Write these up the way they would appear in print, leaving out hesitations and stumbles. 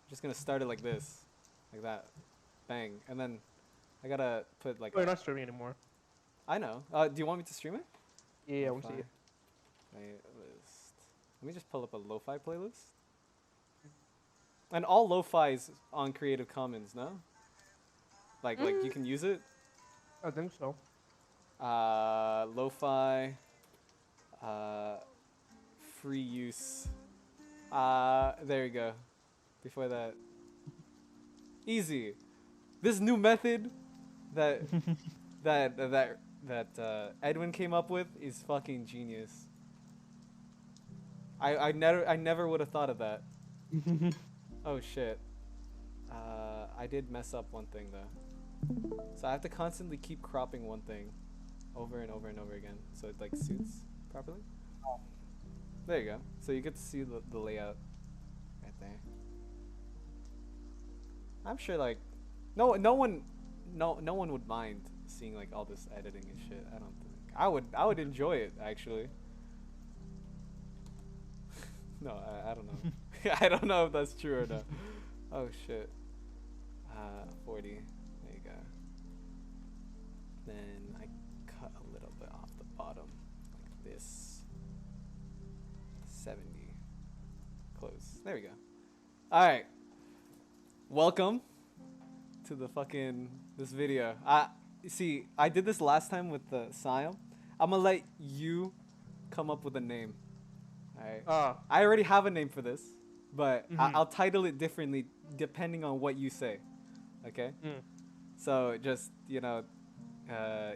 just gonna start it like this, like that, bang, and then I gotta put like. Oh, you're not streaming anymore. I know. Do you want me to stream it? Yeah, I want to see Lo-fi it. playlist. Let me just pull up a lo-fi playlist. And all lo-fi is on Creative Commons, no? Like you can use it. I think so. Lo-fi. Uh, free use. There you go. Before that, easy. This new method that Edwin came up with is fucking genius. I never would have thought of that. Oh shit. I did mess up one thing though. So I have to constantly keep cropping one thing over and over and over again so it like suits properly. There you go. So you get to see the layout right there. I'm sure like no one would mind seeing like all this editing and shit. I don't think. I would enjoy it actually. No, I don't know. I don't know if that's true or not. Oh shit. 40. There you go. Then I cut a little bit off the bottom like this. 70. Close. There we go. All right. Welcome to the fucking this video. See, I did this last time with the Siam. I'm gonna let you come up with a name. Alright. I already have a name for this, but I'll title it differently depending on what you say. Okay? So just, you know,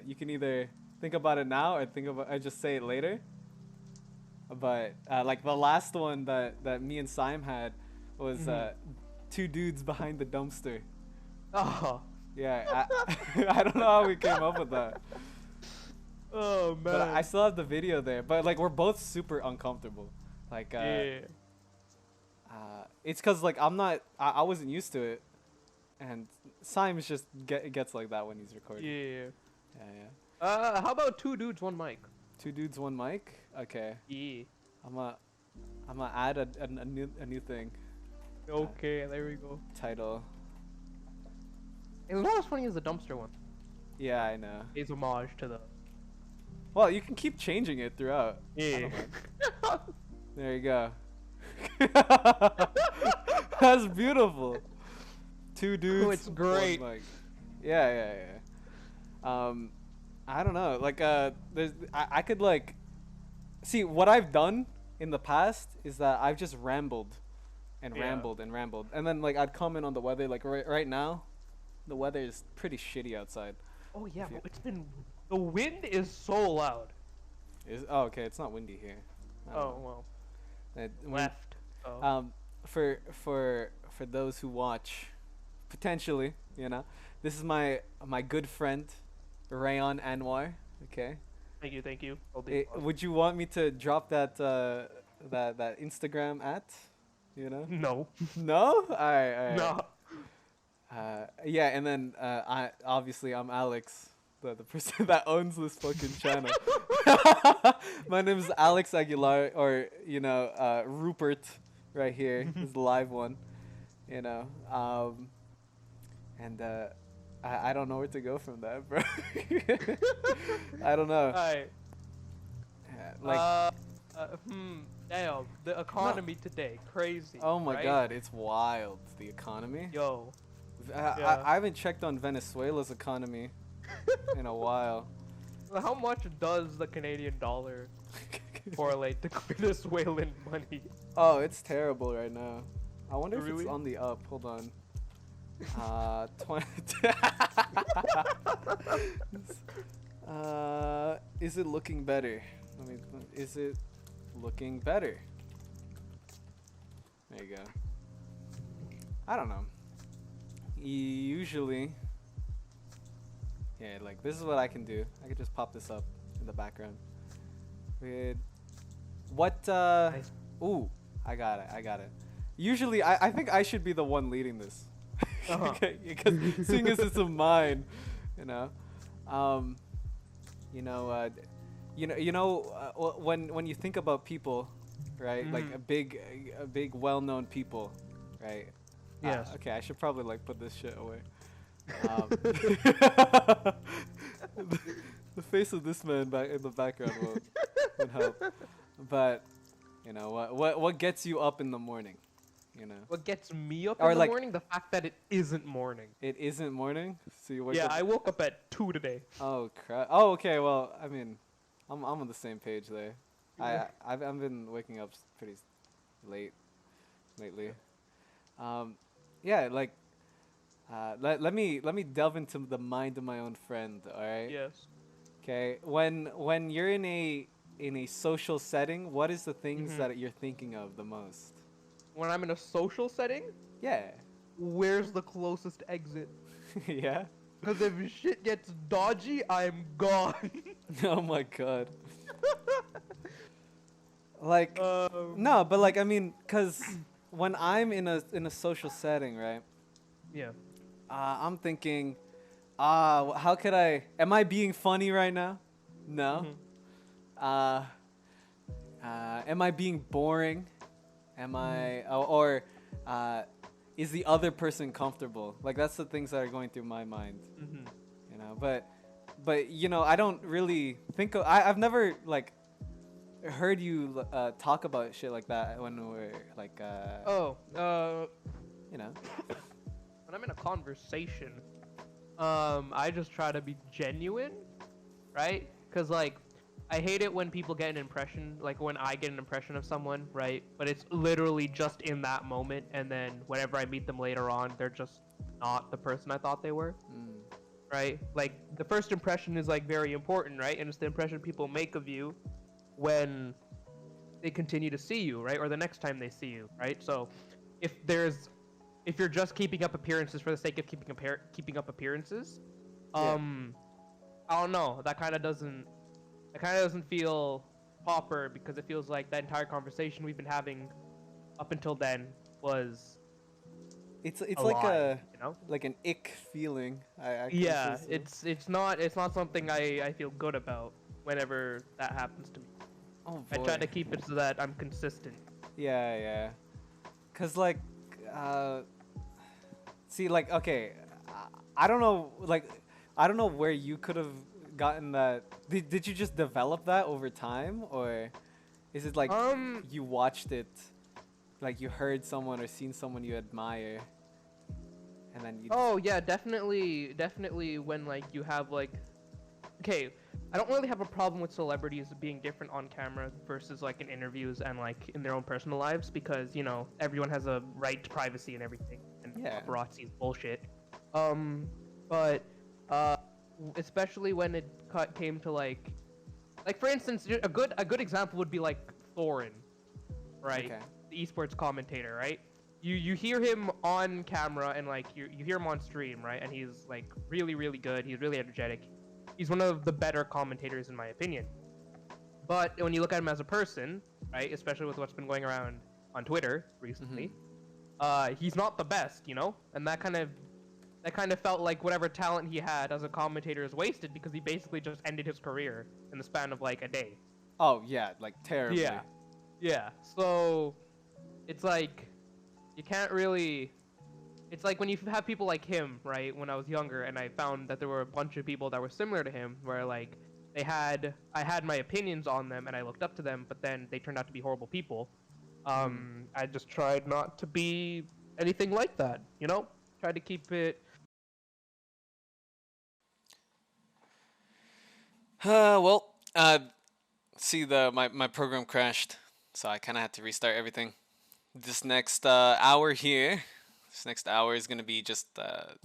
you can either think about it now or just say it later. But like the last one that me and Sime had was two dudes behind the dumpster. Oh. Yeah, I don't know how we came up with that. Oh man. But I still have the video there. But like we're both super uncomfortable. Like yeah. It's cause like I wasn't used to it, and Simon's just gets like that when he's recording. Yeah. Yeah. How about two dudes, one mic? Two dudes, one mic. Okay. Yeah. I'm gonna add a new thing. Okay, there we go. Title. It was not as funny as the dumpster one. Yeah, I know. It's homage to the. Well, you can keep changing it throughout. Yeah. There you go. That's beautiful. Two dudes. Oh, it's great. One mic. Yeah. I don't know. Like, I could like, see what I've done in the past is that I've just rambled, and rambled, and then like I'd comment on the weather. Like right now, the weather is pretty shitty outside. Oh yeah, but it's been. The wind is so loud. Oh okay, it's not windy here. Oh well. Left. For those who watch, potentially, you know, this is my good friend, Rayon Anwar. Okay. Thank you. Would you want me to drop that that Instagram at? You know. No. No. All right. No. Yeah, and then I'm Alex, the person that owns this fucking channel. My name is Alex Aguilar, or you know, Rupert, right here. This is the live one, you know. And I don't know where to go from that, bro. I don't know. Alright. Like. Damn, the economy today, crazy. Oh my right? god, it's wild. The economy. Yo. I haven't checked on Venezuela's economy in a while. How much does the Canadian dollar correlate to Venezuelan money? Oh, it's terrible right now. I wonder if Really? it's on the up. Hold on. 20. Is it looking better? Is it looking better? There you go. I don't know. Usually, yeah, like this is what I can do. I could just pop this up in the background. With what? Nice. Ooh, I got it. Usually, I think I should be the one leading this, because seeing as it's of mine, you know, when you think about people, right? Like a big well-known people, right? Yes. Okay, I should probably like put this shit away. the, the face of this man back in the background would help. But you know what gets you up in the morning? You know, What gets me up or in the like morning? The fact that it isn't morning. it isn't morning, so you wake Yeah, up. I woke up at 2 today. Oh crap! Oh okay. Well, I mean, I'm on the same page there. I've been waking up pretty late lately. Um, yeah, like let me delve into the mind of my own friend. All right. Yes. Okay. When you're in a social setting, what is the things Hmm. that you're thinking of the most? When I'm in a social setting, Yeah. where's the closest exit? Yeah. Because if shit gets dodgy, I'm gone. Oh my god. Like um, no, but like I mean, cause when I'm in a social setting, right? yeah. I'm thinking, how could I? Am I being funny right now? No. Hmm. Uh, am I being boring? Am I or is the other person comfortable? Like that's the things that are going through my mind, Hmm. you know. But you know, I don't really think I've never like heard you talk about shit like that when we're like Oh, you know. when I'm in a conversation, I just try to be genuine, right? Because like, I hate it when people get an impression, like when I get an impression of someone, right? But it's literally just in that moment, and then whenever I meet them later on, they're just not the person I thought they were, Mm. right? Like the first impression is like very important, right? And it's the impression people make of you when they continue to see you, right? Or the next time they see you, right? So if you're just keeping up appearances for the sake of keeping up appearances, Yeah. I don't know. That kind of doesn't feel proper because it feels like that entire conversation we've been having up until then was It's a like lie, you know? like an ick feeling. I can Yeah, say so. it's not something I feel good about whenever that happens to me. Oh I try boy. to keep it so that I'm consistent. Yeah, yeah. Cause like, uh, see, like, okay, I don't know, like, I don't know where you could have gotten that. Did you just develop that over time, or is it like Um, you watched it, like you heard someone or seen someone you admire, and then you just oh yeah, definitely when like you have like okay, I don't really have a problem with celebrities being different on camera versus like in interviews and like in their own personal lives because you know everyone has a right to privacy and everything, and yeah. paparazzi is bullshit. But especially when it came to like for instance, a good example would be like Thorin, right? Okay. The esports commentator, right? You hear him on camera and like you hear him on stream, right? And he's like really good. He's really energetic. He's one of the better commentators in my opinion. But when you look at him as a person, right, especially with what's been going around on Twitter recently, he's not the best, you know? And that kind of felt like whatever talent he had as a commentator is wasted because he basically just ended his career in the span of like a day. Oh yeah, like terribly. Yeah. Yeah. So it's like you can't really it's like when you have people like him, right? When I was younger and I found that there were a bunch of people that were similar to him where like I had my opinions on them and I looked up to them, but then they turned out to be horrible people. I just tried not to be anything like that, you know? Tried to keep it. Well, see my program crashed, so I kind of had to restart everything. This next hour here, this next hour is gonna be just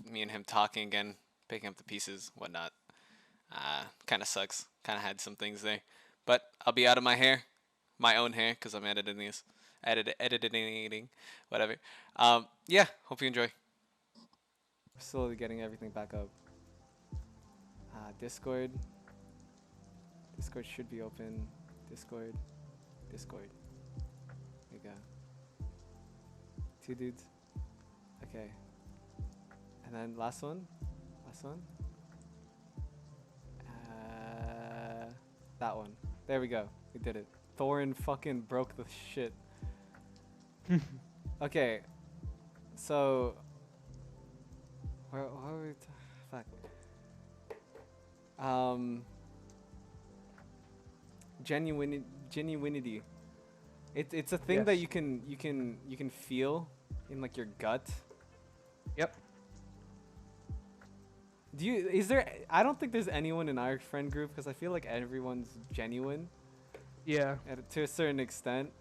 me and him talking again, picking up the pieces, whatnot. Kind of sucks. Kind of had some things there, but I'll be out of my own hair, because I'm editing this, editing, whatever. Yeah, hope you enjoy. Slowly getting everything back up. Discord. Discord should be open. Discord. Discord. There we go. Two dudes. Okay. And then last one. Last one. That one. There we go. We did it. Thorin fucking broke the shit. Okay. So, where were we? Fuck. Genuinity. It's a thing that Yes. you can feel in like your gut. Yep. Is there? I don't think there's anyone in our friend group because I feel like everyone's genuine Yeah. to a certain extent.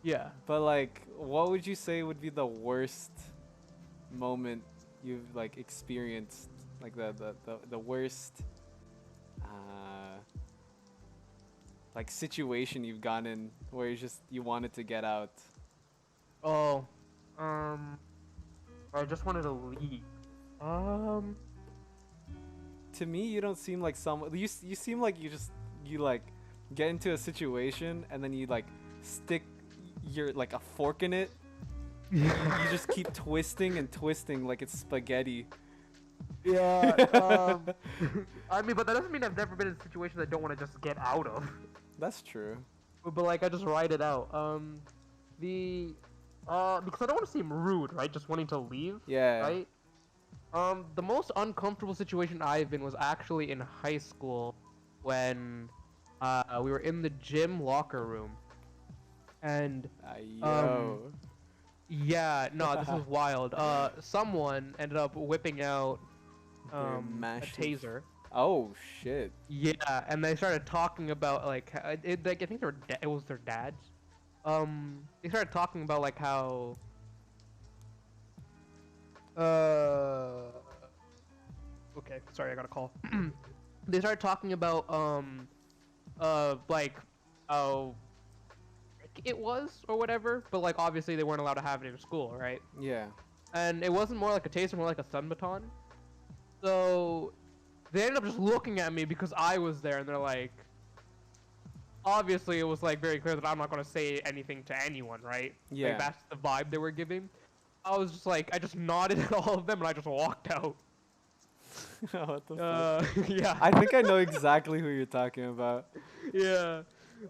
Yeah. But like, what would you say would be the worst moment you've like experienced? Like the worst like situation you've gone in where you wanted to get out. Oh. I just wanted to leave. To me, you don't seem like someone. You seem like you like get into a situation and then you like stick your like a fork in it. You just keep twisting and twisting like it's spaghetti. Yeah. I mean, but that doesn't mean I've never been in a situation I don't want to just get out of. That's true. But like, I just ride it out. Because I don't want to seem rude, right? Just wanting to leave. Yeah. Right. The most uncomfortable situation I've been was actually in high school, when, we were in the gym locker room, and Yo. yeah, no, this is wild. Someone ended up whipping out They're a massive. taser. Oh shit. Yeah, and they started talking about like like I think it was their dads. They started talking about like how okay, sorry, I got a call. They started talking about like how it was or whatever, but like obviously they weren't allowed to have it in school, right? Yeah. And it wasn't more like a taser, more like a stun baton. So they ended up just looking at me because I was there, and they're like, obviously it was like very clear that I'm not gonna say anything to anyone, right? Yeah. Like that's the vibe they were giving. I was just like, I just nodded at all of them and I just walked out. What the fuck? Yeah. I think I know exactly who you're talking about. Yeah.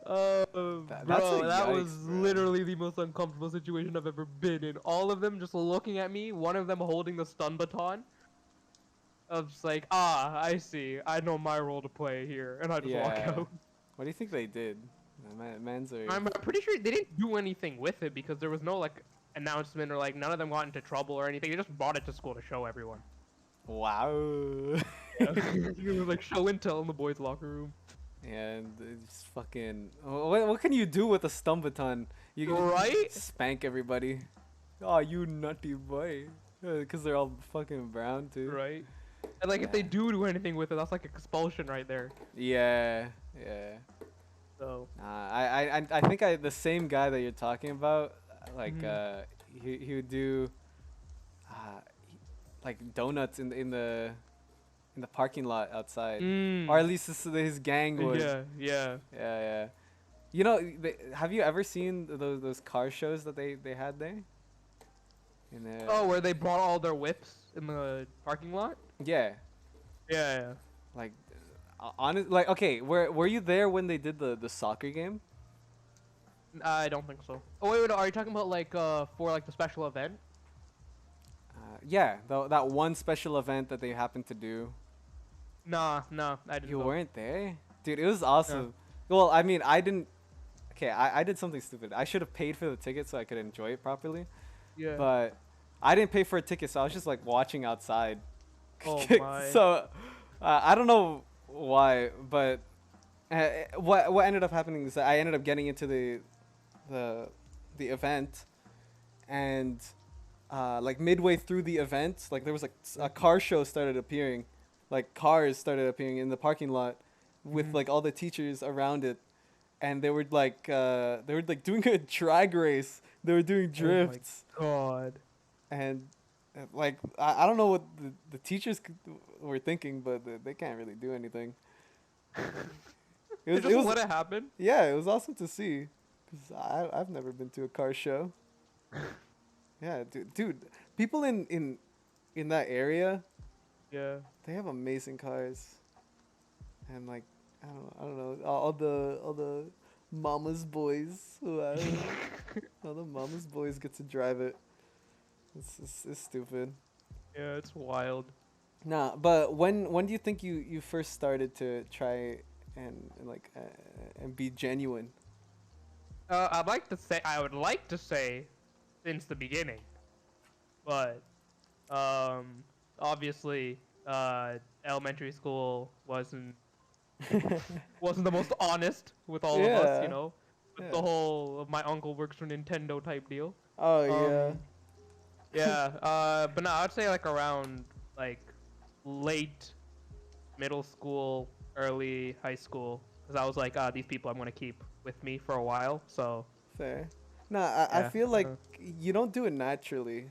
That's Bro, a that was yikes, bro. literally the most uncomfortable situation I've ever been in. All of them just looking at me, one of them holding the stun baton. I was just like, I see. I know my role to play here. And I just walk Yeah. out. What do you think they did? Man's are. I'm pretty sure they didn't do anything with it because there was no, like, announcement or, like, none of them got into trouble or anything. They just brought it to school to show everyone. Wow. It was like show and tell in the boys' locker room. And it's fucking. What can you do with a stun baton? You can Right? spank everybody. Oh, you nutty boy. Because they're all fucking brown too. Right. And like if they do anything with it, that's like expulsion right there. Yeah. Yeah. So. I think the same guy that you're talking about, like he would do, like donuts in the parking lot outside, or at least his gang would. Yeah, yeah. Yeah. You know, have you ever seen those car shows that they had there? Oh, where they brought all their whips in the parking lot? Yeah. Yeah. Like, like okay, were you there when they did the soccer game? I don't think so. Oh wait, are you talking about like for like the special event? Yeah, that one special event that they happened to do. Nah, I didn't. You go. weren't there? Dude, it was awesome. Well, I mean, I didn't. Okay, I did something stupid. I should have paid for the ticket so I could enjoy it properly. Yeah. But I didn't pay for a ticket, so I was just like watching outside. Oh my. So I don't know why, but what ended up happening is that I ended up getting into the event, and like midway through the event, like there was like a car show started appearing. Like cars started appearing in the parking lot with like all the teachers around it, and they were like doing a drag race. They were doing drifts. Oh my god. And like I don't know what the teachers were thinking, but they can't really do anything. It was let it happen. Yeah, it was awesome to see, cause I've never been to a car show. Yeah, dude, people in that area. Yeah. They have amazing cars, and like I don't know all the mama's boys all the mama's boys get to drive it. It's stupid. Yeah, it's wild. Nah, but when do you think you first started to try and like and be genuine? I would like to say since the beginning, but um, obviously, elementary school wasn't the most honest with all of us, Yeah. with the Yeah. whole my uncle works for Nintendo type deal. Oh yeah. Um, yeah, but no, I'd say like around like late middle school, early high school, because I was like, these people I'm gonna keep with me for a while. So Fair. Nah, I yeah. feel like you don't do it naturally.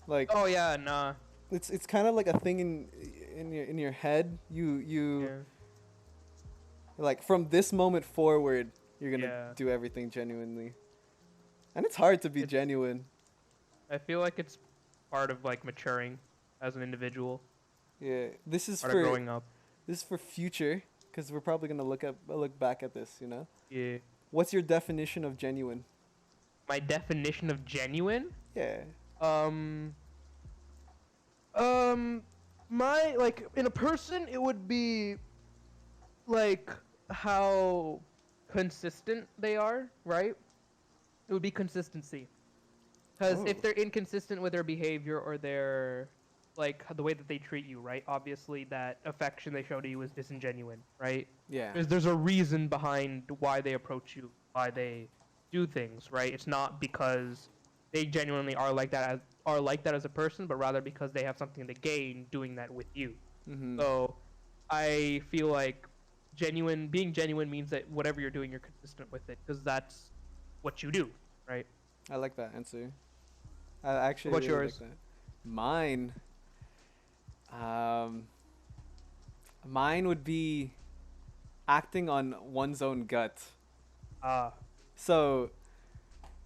Like Oh yeah, nah. it's kind of like a thing in your head. You Yeah, like from this moment forward, you're gonna yeah. do everything genuinely, and it's hard to be It's genuine. I feel like it's part of like maturing as an individual, Yeah, part of growing up. this is for future, because we're probably gonna look back at this. You know, Yeah. what's your definition of genuine? My definition of genuine, Yeah. um, um, my like in a person, it would be like how consistent they are, right? It would be consistency. Because Oh. if they're inconsistent with their behavior or their like the way that they treat you, right? Obviously, that affection they show to you is disingenuine, right? Yeah. There's a reason behind why they approach you, why they do things, right? It's not because they genuinely are like that as a person, but rather because they have something to gain doing that with you. Mhm. So I feel like being genuine means that whatever you're doing, you're consistent with it, because that's what you do, right? I like that answer. I actually What's really like yours? that. Mine. Um. Mine would be acting on one's own gut. Ah, So,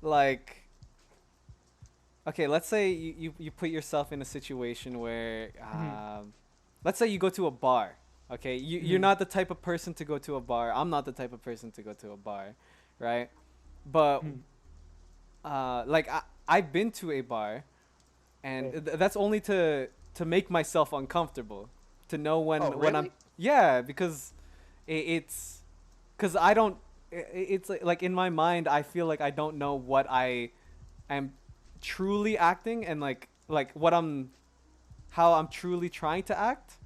like, okay, let's say you put yourself in a situation where, mhm, let's say you go to a bar. Okay, you're mhm, not the type of person to go to a bar. I'm not the type of person to go to a bar, right? But mhm. like I've been to a bar, and Okay. that's only to make myself uncomfortable, to know Oh, when I'm really? yeah, because it's because I don't it's like in my mind I feel like I don't know what I am truly acting, and like what I'm how I'm truly trying to act,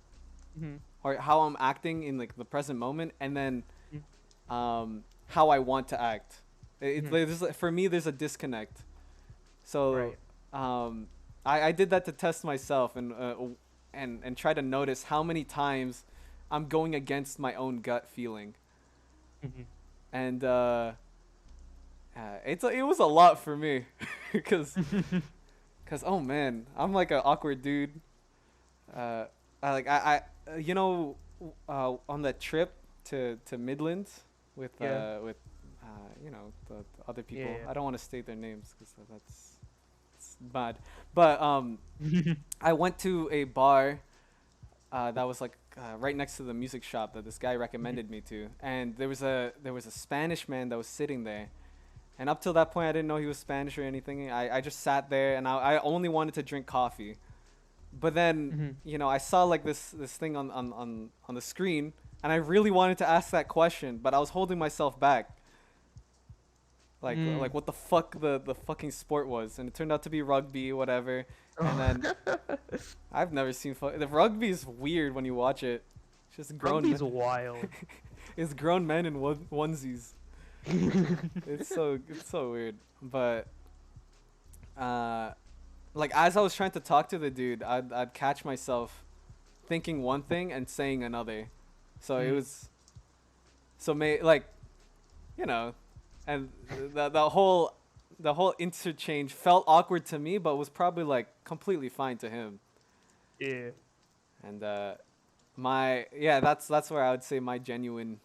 Mhm, or how I'm acting in like the present moment, and then mhm, how I want to act. It's mhm. like, for me there's a disconnect. So Right. um, I did that to test myself, and try to notice how many times I'm going against my own gut feeling. Mhm. And it was a lot for me, because oh man, I'm like an awkward dude. Uh, you know, on that trip to Midland Yeah. with you know, the other people. Yeah. I don't want to state their names because it's bad. But Yeah. I went to a bar that was like right next to the music shop that this guy Mhm, recommended me to, and there was a Spanish man that was sitting there. And up till that point, I didn't know he was Spanish or anything. I just sat there, and I only wanted to drink coffee. But then, mhm, you know, I saw like this thing on the screen, and I really wanted to ask that question, but I was holding myself back. mm. Like what the fuck the fucking sport was, and it turned out to be rugby, whatever. And then I've never seen the rugby is weird when you watch it. It's just Rugby's wild. it's grown men in onesies. It's so weird. But uh, like as I was trying to talk to the dude, I'd catch myself thinking one thing and saying another. So it Mm. was like, you know, and the whole interchange felt awkward to me, but was probably like completely fine to him. Yeah. And my yeah, that's where I would say my genuine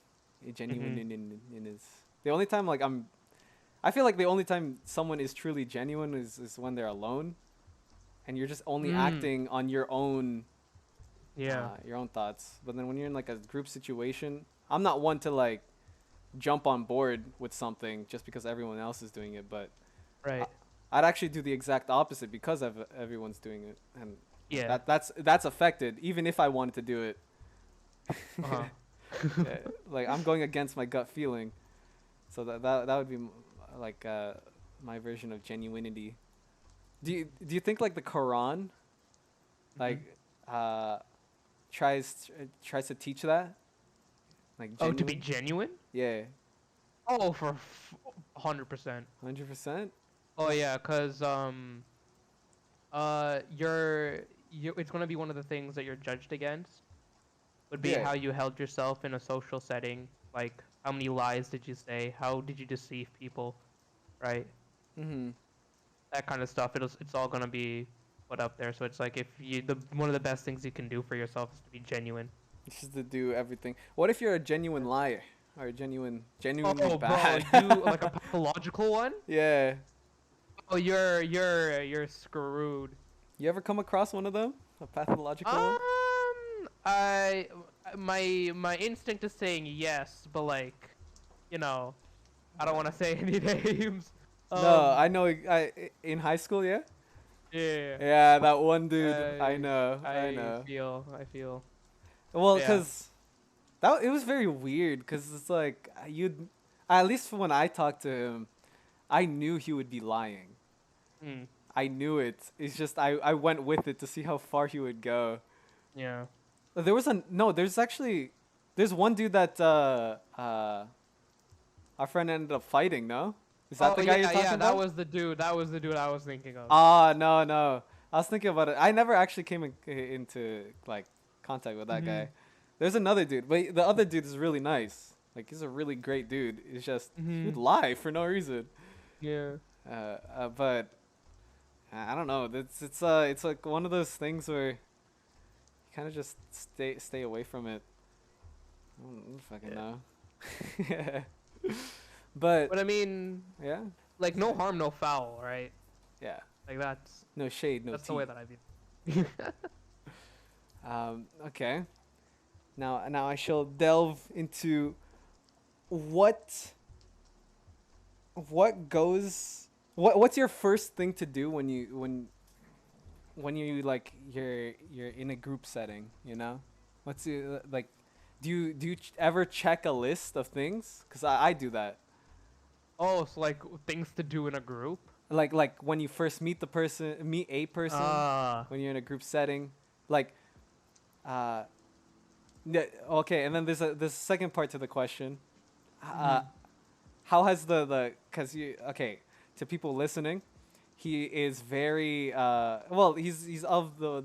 Mhm. in is the only time like I feel like the only time someone is truly genuine is when they're alone, and you're just only Mm. acting on Yeah. your own thoughts. But then when you're in like a group situation, I'm not one to like jump on board with something just because everyone else is doing it. But I, Right. I'd actually do the exact opposite because everyone's doing it, and Yeah. that's affected. Even if I wanted to do it, Uh-huh. yeah, like I'm going against my gut feeling. So that would be like my version of genuinity. Do you think like the Quran like uh tries to teach that, like Oh, to be genuine? genuine? Yeah, Oh, for 100%. 100%. Oh yeah, cause it's gonna be one of the things that you're judged against. Would be Yeah. how you held yourself in a social setting. Like, how many lies did you say? How did you deceive people? Right? Mhm. That kind of stuff. It's all gonna be put up there. So it's like, if you the one of the best things you can do for yourself is to be genuine. Just to do everything. What if you're a genuine liar or a genuinely Oh, bro, bad? you like a pathological one? Yeah. Oh, you're screwed. You ever come across one of them? A pathological one? I my instinct is saying yes, but like, you know, I don't want to say any names. No, I Um, know. In high school, yeah. yeah. Yeah, that one dude. I I know. I I know. feel I feel. Well, Yeah. cause that it was very weird. Cause it's like you'd, at least when I talked to him, I knew he would be lying. Hmm. I knew it. It's just I went with it to see how far he would go. Yeah. There was a no. There's one dude that our friend ended up fighting. No, is that Oh the guy you're yeah, talking yeah. That about? was the dude. That was the dude I was thinking of. Ah, no, no. I was thinking about it. I never actually came into like contact with that Mhm. guy. There's another dude, but the other dude is really nice. Like he's a really great dude. It's just he would Mhm. lie for no reason. Yeah. But I don't know. It's like one of those things where you kind of just stay away from it. I don't fucking Yeah. know. But But I mean, yeah, like, no harm, no foul, right? yeah. Like that's No shade, no that's the tea. way that I view. Okay. Now I shall delve into what what's your first thing to do when you like you're in a group setting, you know? What's your, like do you ever check a list of things? Cuz I do that. Oh, so like things to do in a group. Like when you first meet a person Ah. when you're in a group setting, like uh yeah, okay, and then there's a second part to the question. Uh, Mhm. how has the because you okay to people listening, he is very well he's of the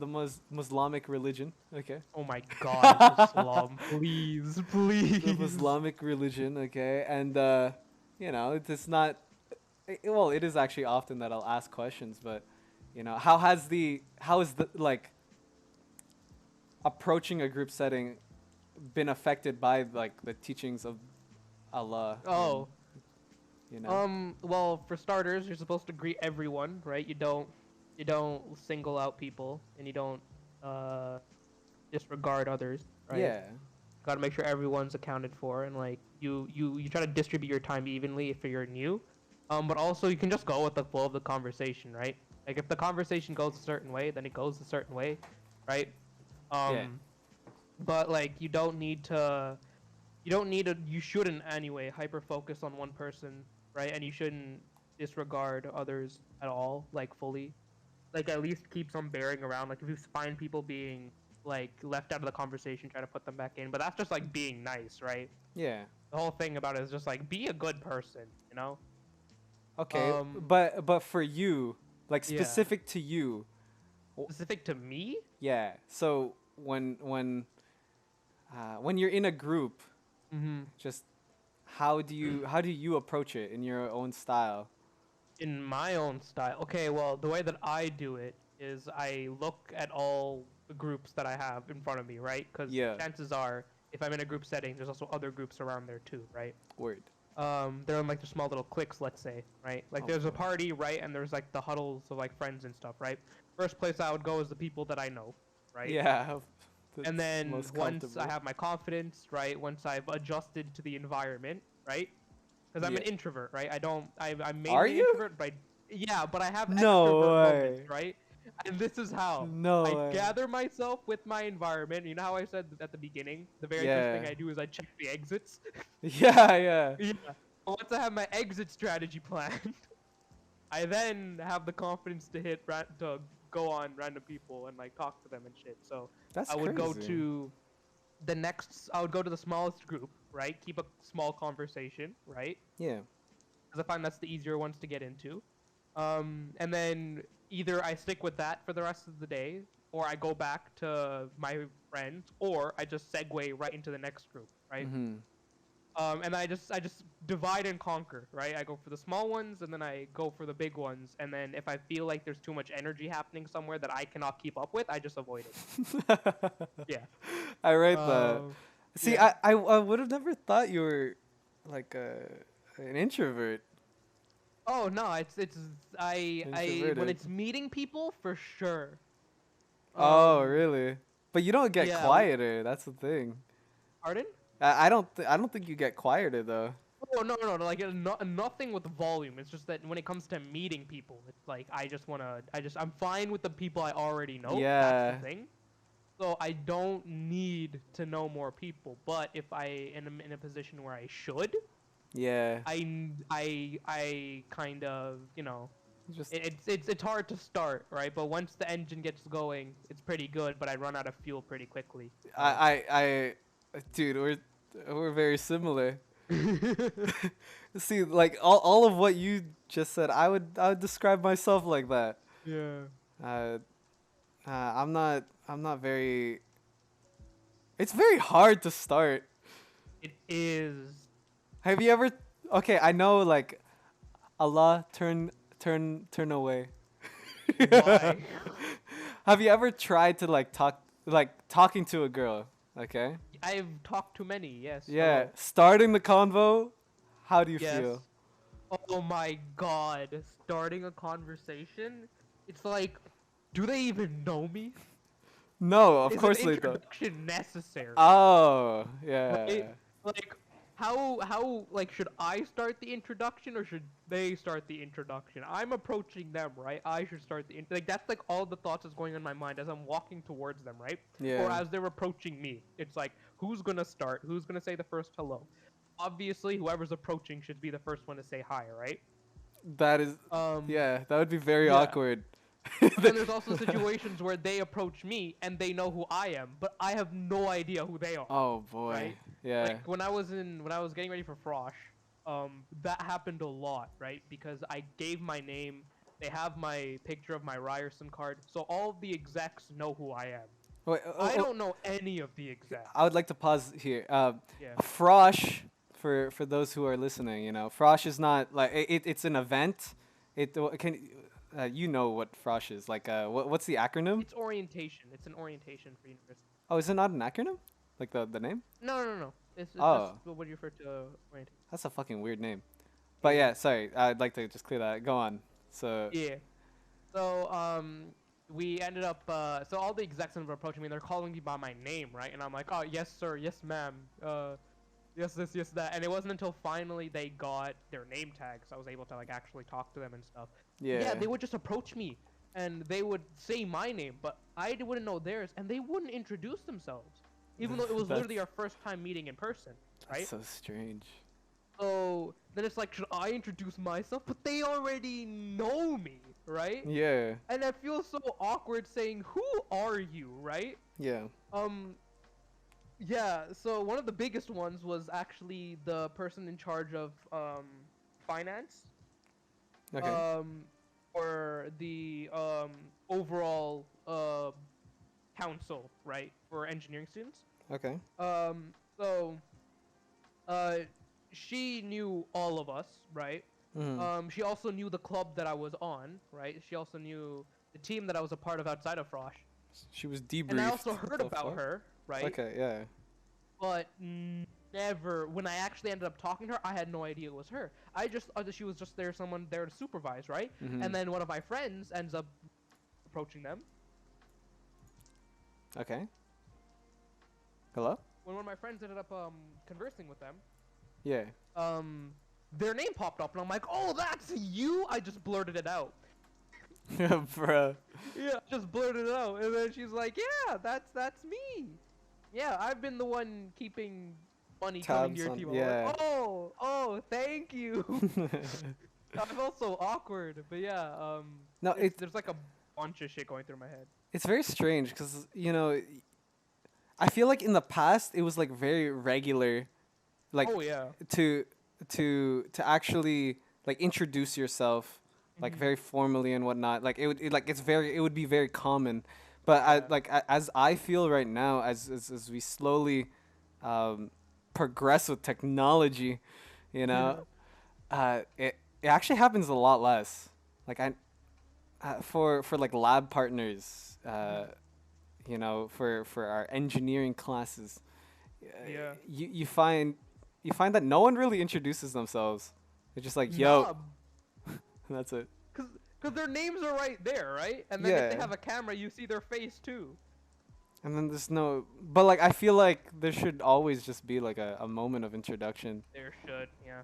Muslimic religion. Okay. Oh my God, Islam, please, The please. Islamic religion. Okay, and you know it's not well it is actually often that I'll ask questions, but you know how is the like approaching a group setting been affected by like the teachings of Allah and Oh, you know. well, for starters, you're supposed to greet everyone, right? You don't single out people, and you don't uh disregard others, right? Yeah. Got to make sure everyone's accounted for, and like you try to distribute your time evenly if you're new. But also you can just go with the flow of the conversation, right? Like, if the conversation goes a certain way, then it goes a certain way, right? Yeah. Um, but like, you shouldn't anyway hyper focus on one person, right? And you shouldn't disregard others at all, like, fully. Like, at least keep some bearing around. Like, if you find people being like left out of the conversation, try to put them back in. But that's just like being nice, right? Yeah. The whole thing about it is just like, be a good person, you know? Okay, Um, but for you, like yeah. specific to you, Specific to me? yeah. So when you're in a group, Mm-hmm. just how do you approach it in your own style? In my own style. Okay, well, the way that I do it is I look at all the groups that I have in front of me, right? Because Yeah. chances are, if I'm in a group setting, there's also other groups around there too, right? Word. They're in like the small little cliques, let's say, right? Like, there's a Okay. party, right? And there's like the huddles of like friends and stuff, right? First place I would go is the people that I know, right? Yeah. And That's then most once I comfortable. have my confidence, right? Once I've adjusted to the environment, right? Because I'm Yeah. an introvert, right? I'm Are mainly you? introvert, but Yeah, but I have No extrovert way. moments, right? And this is how. No I way. gather myself with my environment. You know how I said at the beginning? The very first thing Yeah. I do is I check the exits. Yeah, yeah. Yeah. Once I have my exit strategy planned, I then have the confidence to to go on random people and like talk to them and shit. So That's I would go crazy. to I would go to the smallest group, right? Keep a small conversation, right? Yeah. Because I find that's the easier ones to get into. And then either I stick with that for the rest of the day, or I go back to my friends, or I just segue right into the next group, right? Mhm. And I just divide and conquer, right? I go for the small ones, and then I go for the big ones, and then if I feel like there's too much energy happening somewhere that I cannot keep up with, I just avoid it. Yeah. I rate that. See, Yeah. I would have never thought you were like an introvert. Oh no, it's I when Introverted. it's meeting people for sure. Oh, Um, really? But you don't get yeah. quieter. That's the thing. Pardon? I don't think you get quieter though. Oh no, like nothing with volume. It's just that when it comes to meeting people, it's like I'm fine with the people I already know. That's Yeah. the thing. So I don't need to know more people. But if I am in a position where I should, Yeah. I kind of Just it's hard to start, right? But once the engine gets going, it's pretty good. But I run out of fuel pretty quickly. So. dude, we're very similar. See, like all of what you just said, I would describe myself like that. Yeah. Uh, I'm not very. It's very hard to start. It is. Have you ever? Okay, I know like Allah turn away. Why? Have you ever tried to like talking to a girl? Okay. I've talked to many, yes. Yeah, Hello. starting the convo. How do you Yes. feel? Oh my god. Starting a conversation? It's like, do they even know me? No, of Is course an they don't. introduction necessary? Oh, yeah. Right? Like, how, like, should I start the introduction or should they start the introduction? I'm approaching them, right? I should start like, that's like all the thoughts that's going on in my mind as I'm walking towards them, right? Or Yeah. as they're approaching me. It's like, who's gonna start? Who's gonna say the first hello? Obviously, whoever's approaching should be the first one to say hi, right? That is Um, yeah, that would be very yeah. awkward. But then there's also situations where they approach me and they know who I am, but I have no idea who they are. Oh boy. Right? Yeah. Like when I was getting ready for Frosh, that happened a lot, right? Because I gave my name, they have my picture of my Ryerson card, so all of the execs know who I am. Wait, I don't know any of the execs. I would like to pause here. Yeah. Frosh, for those who are listening, you know, Frosh is not like it's an event. It can you know what Frosh is like? What's the acronym? It's orientation. It's an orientation for university. Oh, is it not an acronym? Like the name? No. It's Oh. that's what you refer to orientation. That's a fucking weird name. But yeah, sorry. I'd like to just clear that. Go on. So Yeah. So we ended up so all the execs ended up approaching me and they're calling me by my name, right? And I'm like, oh yes sir, yes ma'am, yes this, yes that. And it wasn't until finally they got their name tags I was able to like actually talk to them and stuff. Yeah, they would just approach me and they would say my name, but I wouldn't know theirs, and they wouldn't introduce themselves, even though it was literally our first time meeting in person, right? That's so strange. So then it's like, should I introduce myself? But they already know me, right? Yeah. And I feel so awkward saying, "Who are you?" Right? Yeah. Yeah. So one of the biggest ones was actually the person in charge of finance. Okay. Or the overall council, right, for engineering students. Okay. So she knew all of us, right? Mhm. She also knew the club that I was on, right? She also knew the team that I was a part of outside of Frosh. She was debriefed. And I also heard What the about fuck? her, right? Okay. Yeah. But never, when I actually ended up talking to her, I had no idea it was her. I just thought that she was just someone there to supervise, right? Mhm. And then one of my friends ends up approaching them. Okay. Hello? When one of my friends ended up conversing with them, Yeah. their name popped up, and I'm like, oh, that's you. I just blurted it out. Bro. Yeah, just blurted it out, and then she's like, yeah, that's me. Yeah, I've been the one keeping money coming to Tabs your on, team. I'm yeah. like, oh, thank you. I felt so awkward, but yeah, No, there's like a bunch of shit going through my head. it's very strange because I feel like in the past it was like very regular, like Oh yeah. to to actually like introduce yourself like Mhm. very formally and whatnot. Like it would be very common, but Yeah. as I feel right now, as we slowly progress with technology, you know, it actually happens a lot less. Like for like lab partners, for our engineering classes, Yeah. you find that no one really introduces themselves. They're just like, yo, Nah, that's it. cause their names are right there, right? And then if they Yeah. have a camera, you see their face too. And then there's no, but like I feel like there should always just be like a moment of introduction, There should, yeah.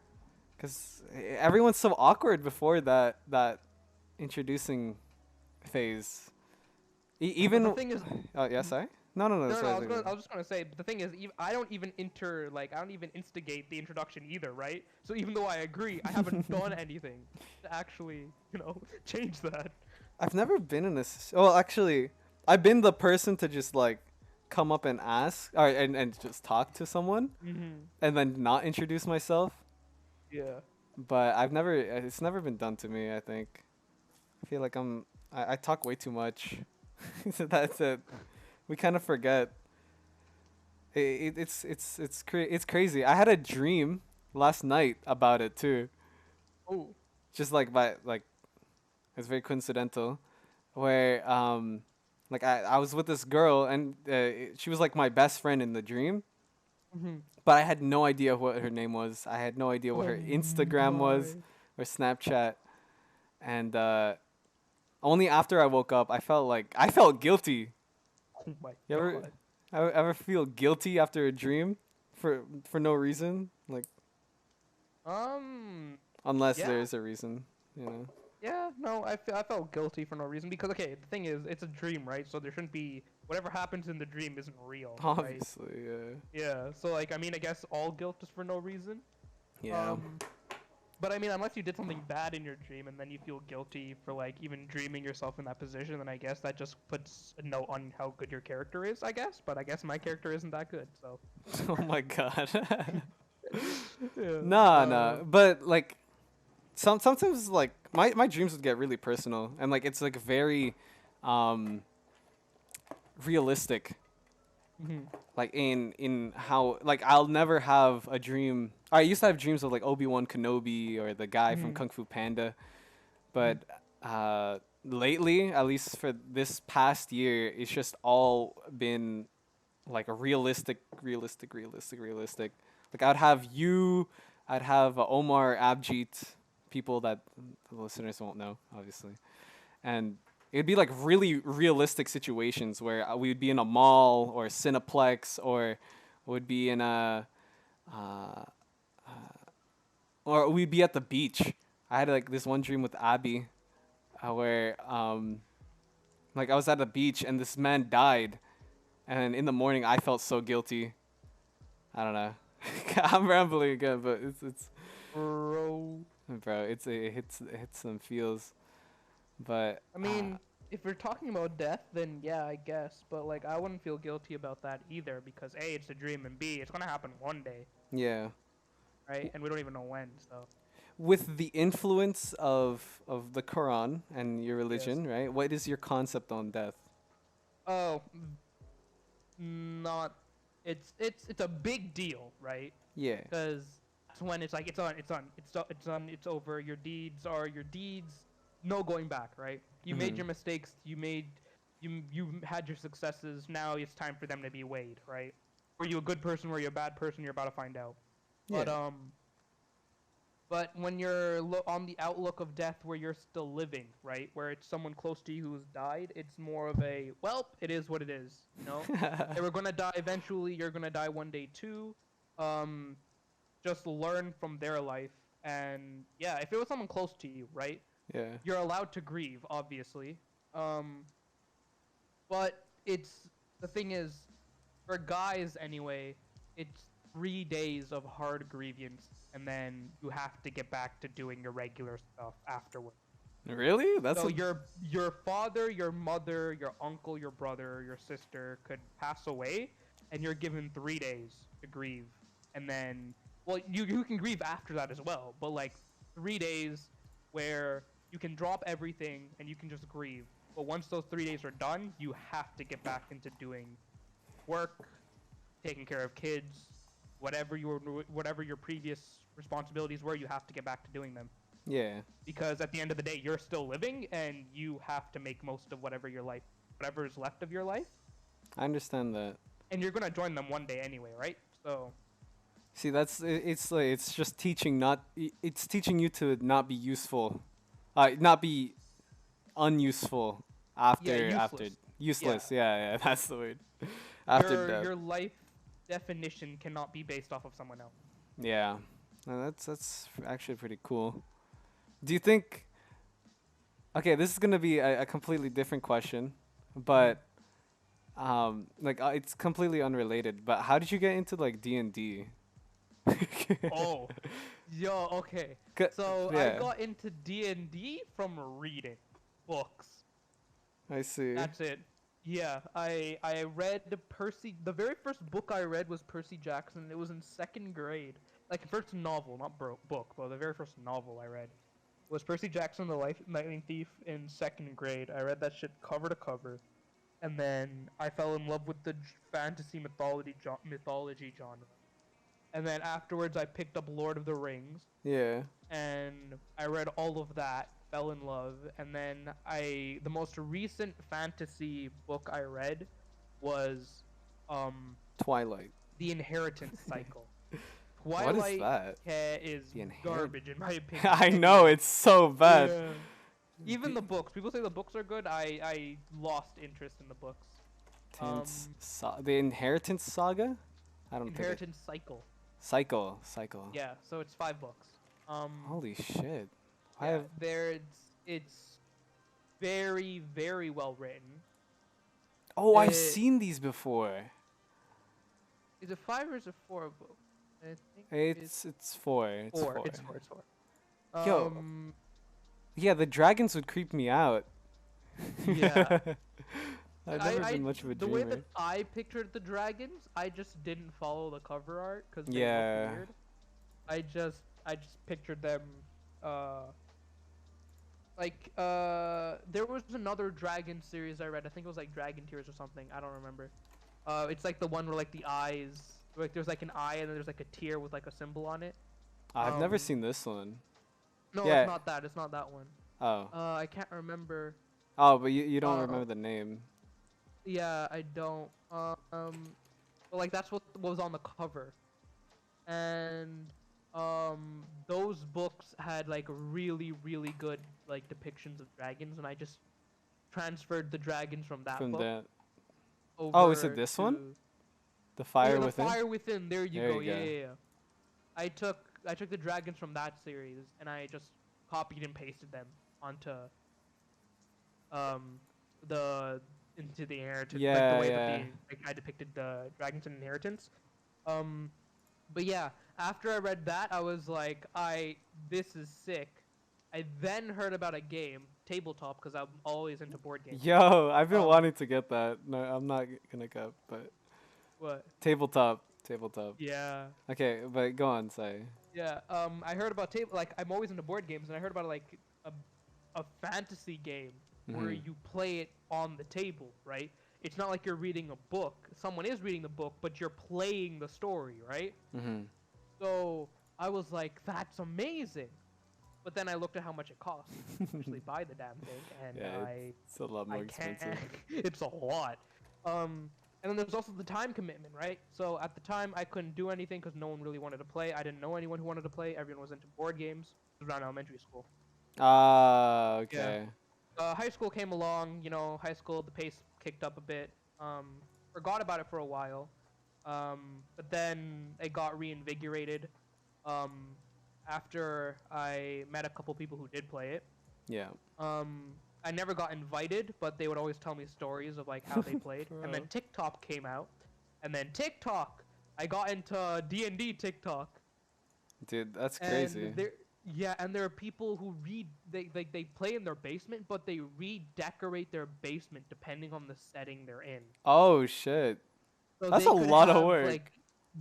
because everyone's so awkward before that introducing phase. But Even the thing is, oh yeah, sorry. No. no, Sorry, I sorry. was just gonna say, but the thing is, I don't even I don't even instigate the introduction either, right? So even though I agree, I haven't done anything to actually, change that. I've never been in this. Well, actually, I've been the person to just like come up and ask, or and just talk to someone, Mm-hmm. and then not introduce myself. Yeah. But it's never been done to me. I think. I feel like I talk way too much. So that's it. We kind of forget. It's crazy. I had a dream last night about it too. Oh. Just like it's very coincidental, where like I was with this girl and she was like my best friend in the dream, Mm-hmm. but I had no idea what her name was. I had no idea what her Oh Instagram was my. or Snapchat, and only after I woke up I felt guilty. Oh my You ever god. ever feel guilty after a dream for no reason, like Um. unless Yeah. there is a reason, you know. Yeah. No, I felt guilty for no reason because okay, the thing is, it's a dream, right? So there shouldn't be whatever happens in the dream isn't real, right? Obviously, yeah. Yeah. So like, I mean, I guess all guilt is for no reason. Yeah. But I mean, unless you did something bad in your dream and then you feel guilty for like even dreaming yourself in that position, then I guess that just puts a note on how good your character is, I guess. But I guess my character isn't that good, so. Oh my god. Yeah. Nah. But like sometimes like my dreams would get really personal and like it's like very realistic. Mhm. Like in how like I'll never have a dream. I used to have dreams of like Obi-Wan Kenobi or the guy from Mhm. Kung Fu Panda, but lately, at least for this past year, it's just all been like a realistic. Like I'd have Omar, Abjeet, people that the listeners won't know, obviously, and it'd be like really realistic situations where we would be in a mall or a Cineplex or would be in a or we'd be at the beach. I had like this one dream with Abby, where like I was at the beach and this man died, and in the morning I felt so guilty. I don't know. I'm rambling again, but it's Bro. bro, it hits some feels, but I mean, if we're talking about death, then yeah, I guess. But like, I wouldn't feel guilty about that either because A, it's a dream, and B, it's gonna happen one day, yeah. right? And we don't even know when, so. With the influence of the Quran and your Yes. religion, right? What is your concept on death? Oh, not. It's a big deal, right? Yeah. Because that's when it's like it's over. Your deeds are your deeds. No going back, right? You made Mhm. your mistakes. You had your successes. Now it's time for them to be weighed, right? Were you a good person? Were you a bad person? You're about to find out. Yeah. But when you're on the outlook of death, where you're still living, right? Where it's someone close to you who's died, it's more of a well, it is what it is, you know. They were gonna die eventually. You're gonna die one day too. Just learn from their life And yeah, if it was someone close to you, right? Yeah. You're allowed to grieve, obviously. But the thing is, for guys anyway, it's 3 days of hard grievance, and then you have to get back to doing your regular stuff afterward. Really? That's So a your father, your mother, your uncle, your brother, your sister could pass away, and you're given 3 days to grieve, and then you can grieve after that as well, but like 3 days where you can drop everything and you can just grieve. But once those 3 days are done, you have to get back into doing work, taking care of kids, whatever your previous responsibilities were. You have to get back to doing them yeah. because at the end of the day, you're still living and you have to make most of whatever is left of your life, I understand that. and you're gonna join them one day anyway, right? So See, it's like it's just teaching it's teaching you to not be useful, not be unuseful after useless. useless. Yeah, that's the word. After death. Your life definition cannot be based off of someone else. Yeah, no, that's actually pretty cool. Do you think? Okay, this is gonna be a completely different question, but like it's completely unrelated. But how did you get into like D&D? Oh, yo, okay. So Yeah. I got into D&D from reading books. I see. That's it. Yeah, I read Percy. The very first book I read was Percy Jackson. It was in second grade. Like first novel, not book, but the very first novel I read was Percy Jackson, the Lightning Thief in second grade. I read that shit cover to cover, and then I fell in love with the fantasy mythology genre. And then afterwards, I picked up Lord of the Rings, Yeah. and I read all of that, fell in love, and then the most recent fantasy book I read was Twilight. The Inheritance Cycle. What is Twilight that? is The garbage in my opinion. I know it's so bad. Yeah. Even the books. People say the books are good. I lost interest in the books. The Inheritance Saga? I don't Inheritance Cycle. Cycle. Yeah, so it's 5 books. Holy shit. Yeah, it's very, very well written. Oh, I've seen these before. Is it 5 or is it 4 books? I think It's 4. It's 4. It's 4. Yo. Yeah, the dragons would creep me out. Yeah. I've never been much of a the dreamer. way that I pictured the dragons, I just didn't follow the cover art because they Yeah. look weird. I just pictured them there was another dragon series I read. I think it was like Dragon Tears or something. I don't remember. It's like the one where like the eyes, like there's like an eye and then there's like a tear with like a symbol on it. I've never seen this one. No, Yeah. it's not that. It's not that one. Oh. I can't remember. Oh, but you don't remember the name. Yeah, I don't. But like that's what was on the cover, and those books had like really, really good like depictions of dragons, and I just transferred the dragons from that From book that. over. Oh, is it this one? The Fire the Within? Fire Within. There you There go. you go. Yeah. I took the dragons from that series, and I just copied and pasted them onto into the Inheritance, like Yeah, the way yeah. that I depicted the dragons in Inheritance. But yeah, after I read that, I was like, this is sick. I then heard about a game, tabletop, because I'm always into board games. Yo, I've been wanting to get that. No, I'm not gonna go, but What? tabletop. Yeah. Okay, but go on, say. Yeah. I heard about I'm always into board games, and I heard about like a fantasy game where you play it on the table, right? It's not like you're reading a book. Someone is reading the book, but you're playing the story, right? Mm-hmm. So I was like, that's amazing. But then I looked at how much it costs to actually buy the damn thing, and Yeah, it's a lot more expensive. It's a lot. And then there's also the time commitment, right? So at the time, I couldn't do anything because no one really wanted to play. I didn't know anyone who wanted to play. Everyone was into board games. It was around elementary school. Ah, okay. High school came along. High school, the pace kicked up a bit. Forgot about it for a while. But then it got reinvigorated after I met a couple people who did play it. Yeah. I never got invited, but they would always tell me stories of like how they played. And then Bro. TikTok came out, and then TikTok, I got into D&D TikTok, Dude, that's and crazy. there are people who they play in their basement, but they redecorate their basement depending on the setting they're in. Oh shit. So That's they a could lot of have work. like,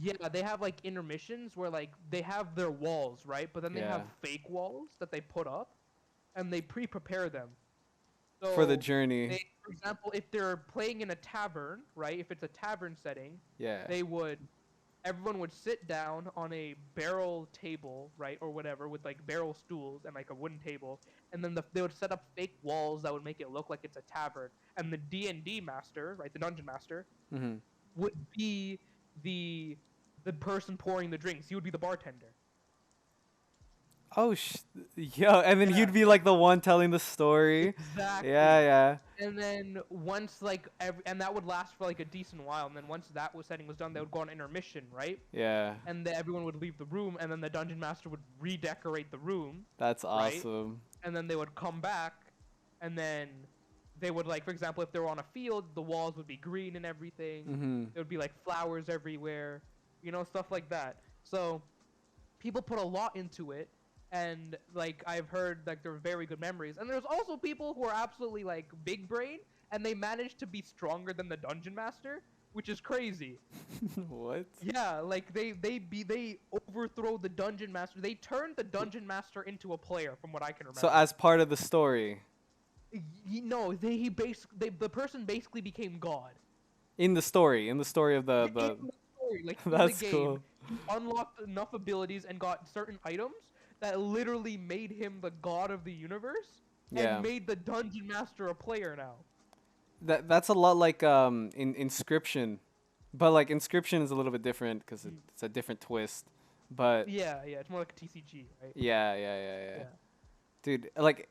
yeah, they have like intermissions where like they have their walls, right? But then they have Yeah. fake walls that they put up, and they pre-prepare them. For the So journey. they, for example, if they're playing in a tavern, right? If it's a tavern setting, Yeah. they would everyone would sit down on a barrel table, right, or whatever, with like barrel stools and like a wooden table, and then they would set up fake walls that would make it look like it's a tavern. And the D&D master, right, the dungeon master, Mm-hmm. would be the the person pouring the drinks. He would be the bartender. Oh, yo, and then Yeah, he'd be like the one telling the story. Yeah, exactly. yeah. And then once like and that would last for like a decent while. And then once that setting was done, they would go on intermission, right? Yeah. And then everyone would leave the room, and then the dungeon master would redecorate the room, That's right? awesome. And then they would come back, and then they would like, for example, if they were on a field, the walls would be green and everything. Mm-hmm. There would be like flowers everywhere, stuff like that. So people put a lot into it, and like I've heard like they're very good memories. And there's also people who are absolutely like big brain, and they manage to be stronger than the dungeon master, which is crazy. What? Yeah, like they overthrow the dungeon master. They turn the dungeon master into a player, from what I can remember. So as part of the story. No, the person basically became God. In the story of the In the story, like in That's the game, cool. he unlocked enough abilities and got certain items that literally made him the god of the universe, Yeah. and made the dungeon master a player now. That's a lot like in Inscription, but like Inscription is a little bit different because it's a different twist. But Yeah, it's more like a TCG, right? yeah. Dude, like,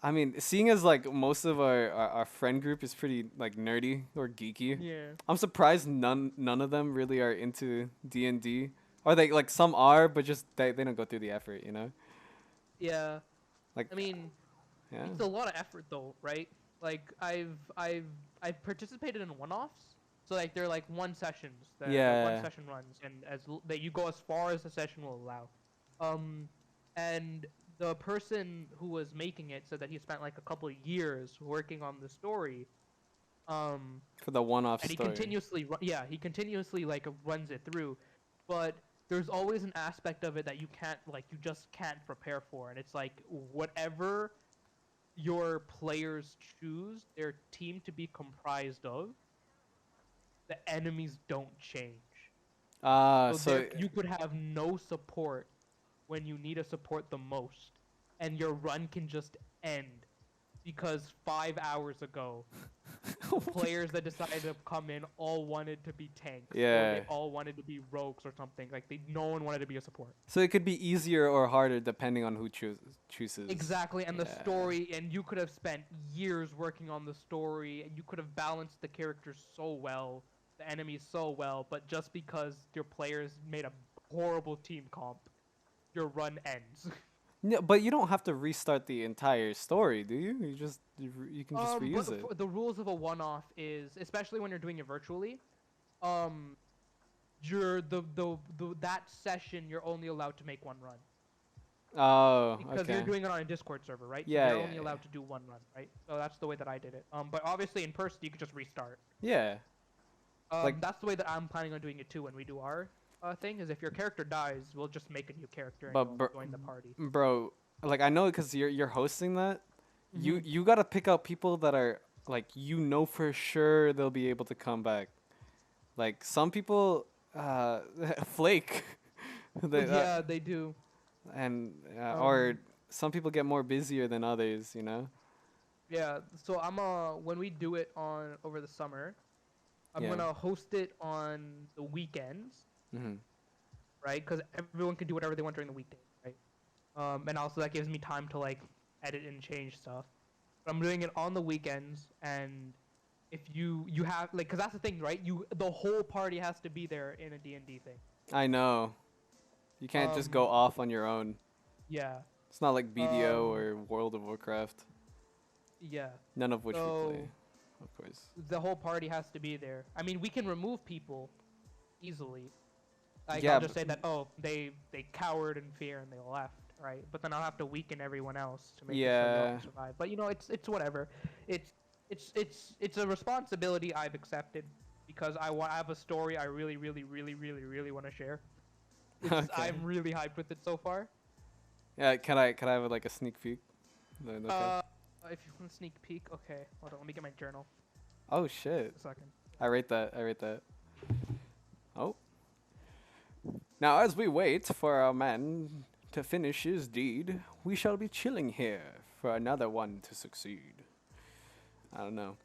I mean, seeing as like most of our friend group is pretty like nerdy or geeky, Yeah. I'm surprised none of them really are into D&D. Or they like some are, but just they don't go through the effort, you know? Yeah. Like, I mean, yeah. it's a lot of effort though, right? Like I've participated in one-offs, so like they're like one sessions that one session runs, and that you go as far as the session will allow. And the person who was making it said that he spent like a couple of years working on the story. For the one-off And story. he continuously like runs it through, but there's always an aspect of it that you just can't prepare for, and it's like whatever your players choose their team to be comprised of, the enemies don't change. So You could have no support when you need a support the most, and your run can just end because 5 hours ago players that decided to come in all wanted to be tanks, or they all wanted to be rogues or something. Like no one wanted to be a support. So it could be easier or harder depending on who chooses. Exactly, and the story, and you could have spent years working on the story, and you could have balanced the characters so well, the enemies so well, but just because your players made a horrible team comp, your run ends. Yeah, but you don't have to restart the entire story, do you? You can just reuse it. The rules of a one-off is, especially when you're doing it virtually, that session you're only allowed to make one run. Oh, Because okay. you're doing it on a Discord server, right? Yeah, so you're yeah, only allowed to do one run, right? So that's the way that I did it. But obviously in person you could just restart. Yeah. That's the way that I'm planning on doing it too when we do our thing. Is if your character dies, we'll just make a new character and you'll join the party. Bro, like I know because you're hosting that. Mhm. You gotta pick out people that are like for sure they'll be able to come back. Like some people flake. They do. And or some people get more busier than others, you know. Yeah, so when we do it over the summer, I'm gonna host it on the weekends, right? Because everyone can do whatever they want during the weekday, right? And also that gives me time to like edit and change stuff. But I'm doing it on the weekends, and if you have like, because that's the thing, right? The whole party has to be there in a D&D thing. I know. You can't just go off on your own. Yeah. It's not like BDO Um, or World of Warcraft. yeah. None of which we play, So of course. the whole party has to be there. I mean, we can remove people easily. Like Yeah, I'll just say that they cowered in fear and they left, right? But then I'll have to weaken everyone else to make it so y'all yeah. can survive. But you know, it's whatever. It's a responsibility I've accepted because I have a story I really want to share. Okay. I'm really hyped with it so far. Yeah, can I have like a sneak peek? Is that okay? If you want a sneak peek, okay. Hold on, let me get my journal. Oh shit. A second. I rate that. I rate that. Oh. Now as we wait for our man to finish his deed, we shall be chilling here for another one to succeed. I don't know.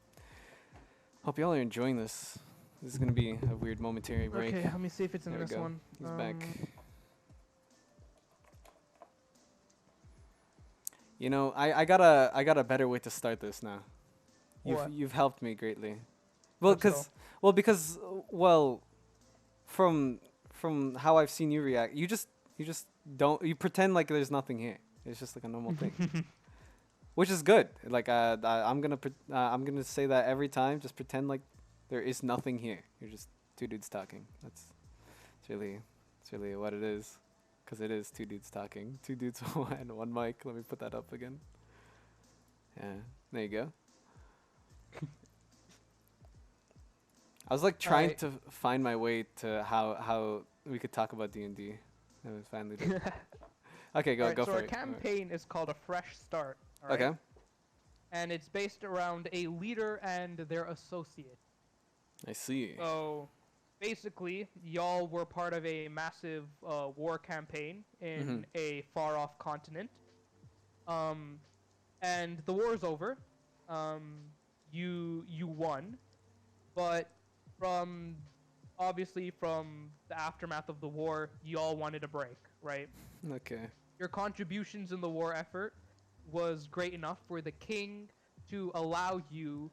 Hope y'all are enjoying this. This is gonna be a weird momentary break. Okay, let me see if it's in There we this go. one. He's back. You know, I got a better way to start this now. What? You've helped me greatly. Well, Hope so. because from how I've seen you react, you just don't, you pretend like there's nothing here. It's just like a normal thing, which is good. Like I'm gonna say that every time. Just pretend like there is nothing here. You're just two dudes talking. That's it's really what it is. Because it is two dudes talking. Two dudes and one mic. Let me put that up again. Yeah, there you go. I was like trying Alright. to find my way to how we could talk about D&D. And we finally did. Okay, go Alright, so for our it. campaign is called A Fresh Start. Alright? Okay. And it's based around a leader and their associate. I see. So basically, y'all were part of a massive war campaign in a far off continent. And the war's over. You won, but from obviously from the aftermath of the war, y'all wanted a break, right? Okay. Your contributions in the war effort was great enough for the king to allow you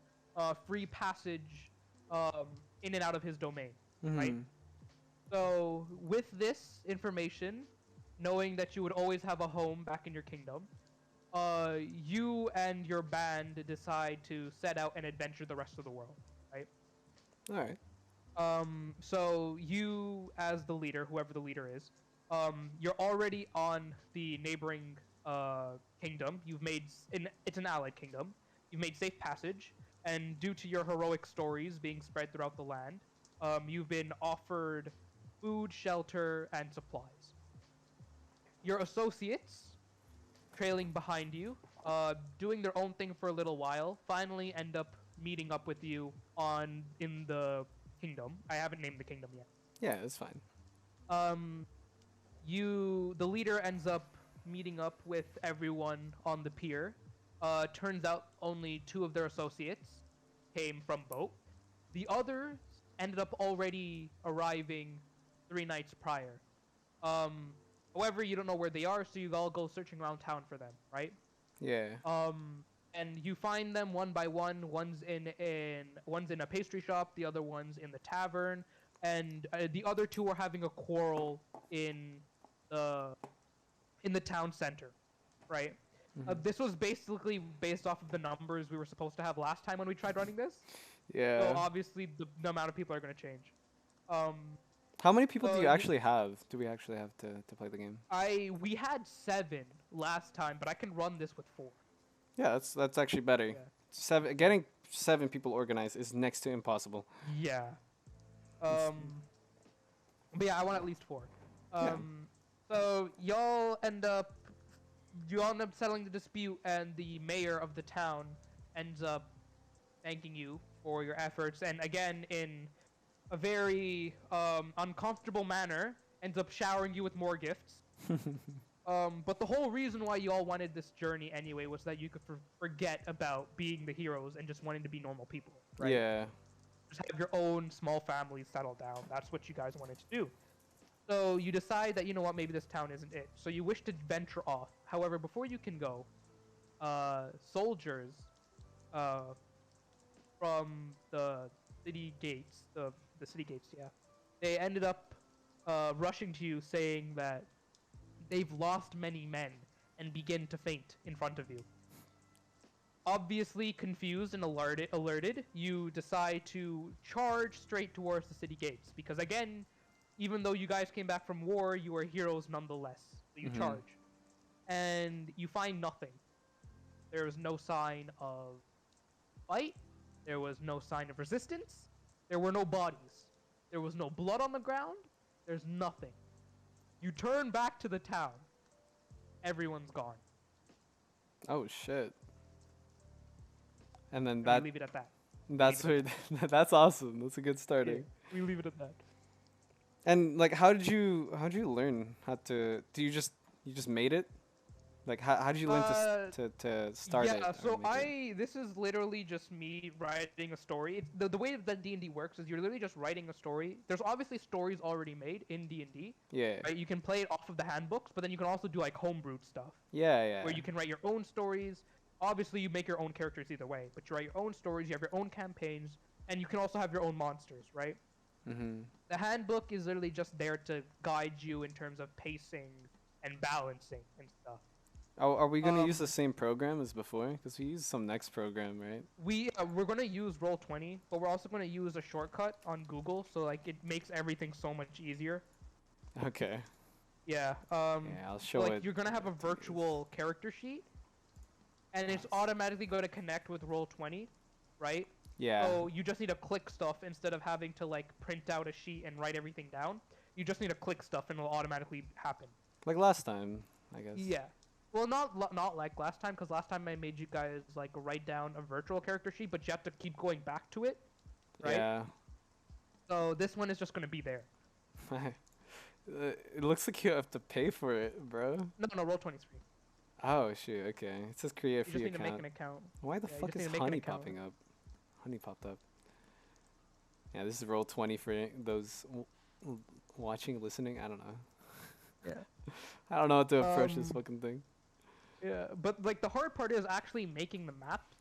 free passage in and out of his domain, right? So with this information, knowing that you would always have a home back in your kingdom, you and your band decide to set out and adventure the rest of the world, right? All right. So you, as the leader, whoever the leader is, you're already on the neighboring kingdom. It's an allied kingdom. You've made safe passage, and due to your heroic stories being spread throughout the land, you've been offered food, shelter, and supplies. Your associates, trailing behind you, doing their own thing for a little while, finally end up meeting up with you in the kingdom. I haven't named the kingdom yet. Yeah, it's fine. The leader ends up meeting up with everyone on the pier. Turns out only two of their associates came from boat. The others ended up already arriving 3 nights prior. However, you don't know where they are, so you all go searching around town for them, right? Yeah. And you find them one by one. One's in a pastry shop, the other one's in the tavern, and the other two are having a quarrel in the town center, right? This was basically based off of the numbers we were supposed to have last time when we tried running this. Yeah. So obviously the amount of people are going to change. How many people do so you actually have? Do we actually have to play the game? We had 7 last time, but I can run this with 4. Yeah, that's actually better. Yeah. Getting 7 people organized is next to impossible. Yeah. But yeah, I want at least 4. So you all end up settling the dispute, and the mayor of the town ends up thanking you for your efforts, and again, in a very uncomfortable manner, ends up showering you with more gifts. But the whole reason why you all wanted this journey anyway was that you could forget about being the heroes and just wanting to be normal people, right? Yeah. Just have your own small families settle down. That's what you guys wanted to do. So you decide that, you know what, maybe this town isn't it. So you wish to venture off. However, before you can go, soldiers from the city gates, they ended up rushing to you saying that they've lost many men and begin to faint in front of you. Obviously confused and alerted, you decide to charge straight towards the city gates because again, even though you guys came back from war, you are heroes nonetheless. So you charge, and you find nothing. There was no sign of fight. There was no sign of resistance. There were no bodies. There was no blood on the ground. There's nothing. You turn back to the town. Everyone's gone. Oh shit. And then We leave it at that. that's where that's awesome. That's a good starting. Yeah, we leave it at that. And like, how did you learn how to? You just made it? Like, how did you learn to start it? Yeah, so it? this is literally just me writing a story. It's the way that D&D works is you're literally just writing a story. There's obviously stories already made in D&D. Yeah. Right? You can play it off of the handbooks, but then you can also do like homebrewed stuff. Yeah. Where you can write your own stories. Obviously, you make your own characters either way, but you write your own stories, you have your own campaigns, and you can also have your own monsters, right? The handbook is literally just there to guide you in terms of pacing and balancing and stuff. Oh, are we gonna use the same program as before? Because we used some next program, right? We're gonna use Roll20, but we're also gonna use a shortcut on Google, so like it makes everything so much easier. Okay. Yeah. Yeah, I'll show like it. you're gonna have a virtual character sheet, and it's automatically going to connect with Roll20, right? Yeah. So you just need to click stuff instead of having to like print out a sheet and write everything down. You just need to click stuff and it'll automatically happen. Like last time, I guess. Yeah. Well, not like last time, because last time I made you guys like write down a virtual character sheet, but you have to keep going back to it, right? Yeah. So this one is just gonna be there. It looks like you have to pay for it, bro. No, Roll20's free. Oh shoot, okay. It says create a You free just need account. to make an account. Why the Yeah, you fuck just is need to make an honey account. popping up? Honey popped up. Yeah, this is Roll20 for those watching, listening. I don't know. Yeah. I don't know how to approach this fucking thing. Yeah, but like the hard part is actually making the maps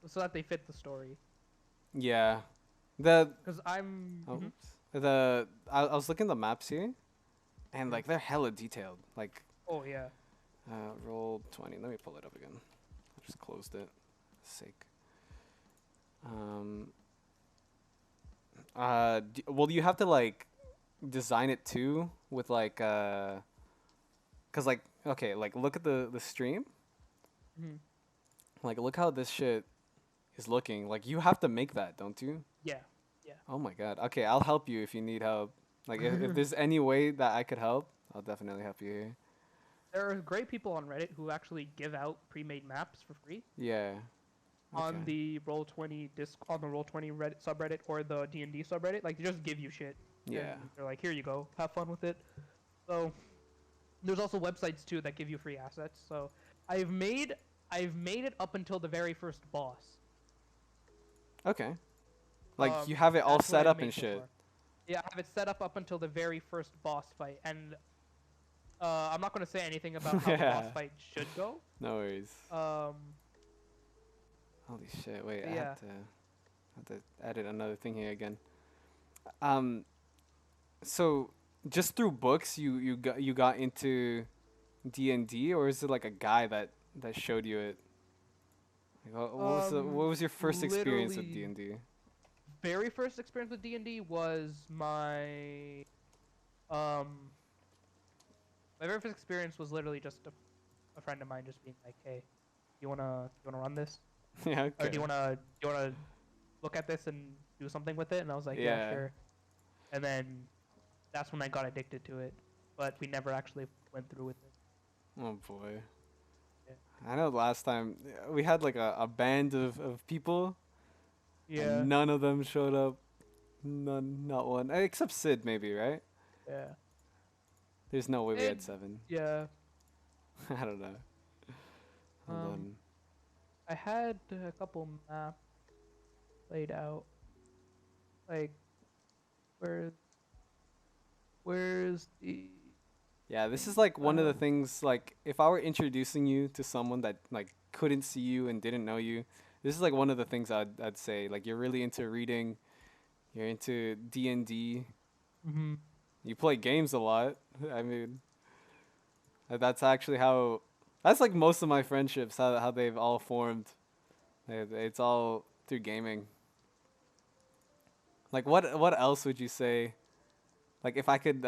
so that they fit the story. Yeah. Because I'm. Oh, oops. I was looking at the maps here, and like they're hella detailed. Like. Oh yeah. Roll20. Let me pull it up again. I just closed it. Sake. Well, you have to like design it too with like cause like okay, like look at the stream. Like look how this shit is looking. Like you have to make that, don't you? Yeah. Yeah. Oh my god. Okay, I'll help you if you need help. Like if there's any way that I could help, I'll definitely help you here. There are great people on Reddit who actually give out pre-made maps for free. Yeah. On the Roll20 on the Roll20 Reddit subreddit or the D&D subreddit, like they just give you shit. Yeah. They're like, here you go, have fun with it. So there's also websites too that give you free assets. So I've made it up until the very first boss. Okay. Like you have it all set up and so shit. far. Yeah, I have it set up until the very first boss fight, and I'm not gonna say anything about how the boss fight should go. No worries. Holy shit! Wait, I have to edit another thing here again. So just through books, you got into D&D, or is it like a guy that showed you it? Like, what was your first experience with D&D? Very first experience with D&D was my very first experience was literally just a friend of mine just being like, "Hey, you wanna run this? Yeah. Okay. Or do you wanna look at this and do something with it?" And I was like, "Yeah, sure." And then that's when I got addicted to it, but we never actually went through with it. Oh boy. Yeah. I know last time we had like a band of people. Yeah. And none of them showed up. None, not one. Except Sid, maybe, right? Yeah. There's no way we had 7. Yeah. I don't know. Hold on. I had a couple maps laid out. Like, where's the... Yeah, this is like one of the things, like, if I were introducing you to someone that, like, couldn't see you and didn't know you, this is like one of the things I'd say. Like, you're really into reading, you're into D&D, Mm-hmm. you play games a lot. I mean, That's actually how. That's like most of my friendships. How they've all formed. It's all through gaming. Like what else would you say? Like if I could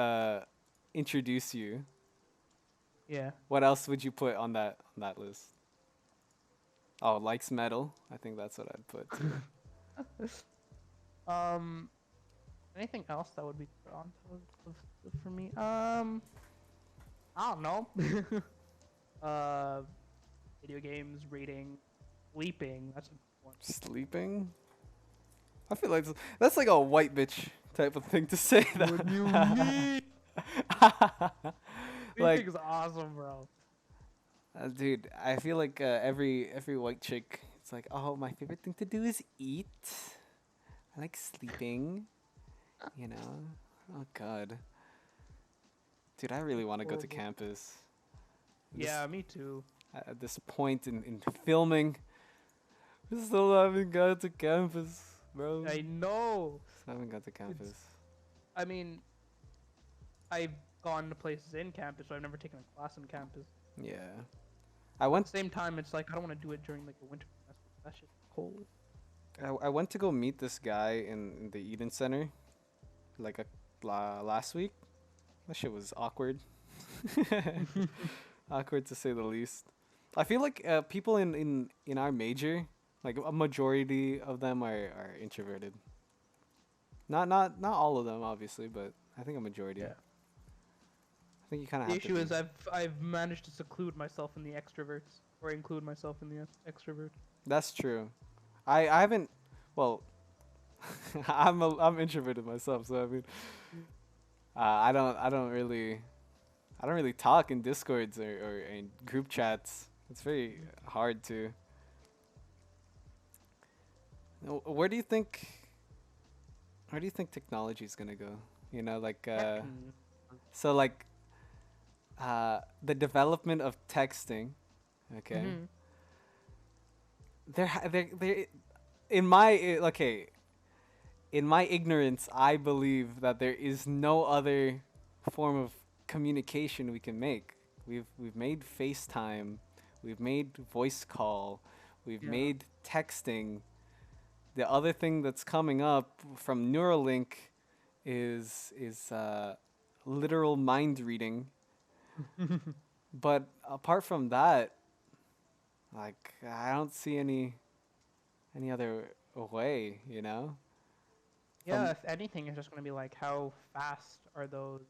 introduce you, Yeah. what else would you put on that list? Oh, likes metal. I think that's what I'd put too. Um, anything else that would be put on for me? I don't know. uh, video games, reading, sleeping. That's a good one. Sleeping. I feel like that's like a white bitch type of thing to say. What do you mean? Like, Sleeping's awesome, bro. dude, I feel like every white chick, it's like, oh, my favorite thing to do is eat. I like sleeping. You know. Oh God. Dude, I really want to go to Horrible. campus. Yeah, me too. At this point in filming, we still haven't got to campus, bro. I know. Still haven't got to campus. I mean, I've gone to places in campus, but I've never taken a class in campus. Yeah. I At went the same time, it's like I don't want to do it during like the winter semester. That shit's cold. I went to go meet this guy in the Eden Center like last week. That shit was awkward. Awkward to say the least. I feel like people in our major, like a majority of them are introverted. Not all of them, obviously, but I think a majority. Yeah. I think you kind of The have to issue be. is I've managed to seclude myself in the extroverts, or include myself in the extroverts. That's true. I haven't. Well, I'm introverted myself, so I mean, I don't really talk in discords or in group chats. It's very hard to. Where do you think? Where do you think technology is gonna go? You know, like so like the development of texting. Okay. Mhm. There in my okay, in my ignorance, I believe that there is no other form of communication we can make. We've made FaceTime, we've made voice call, we've Yeah. made texting. The other thing that's coming up from Neuralink is literal mind reading. But apart from that, like I don't see any other way, you know? Yeah, if anything, it's just gonna be like, how fast are those?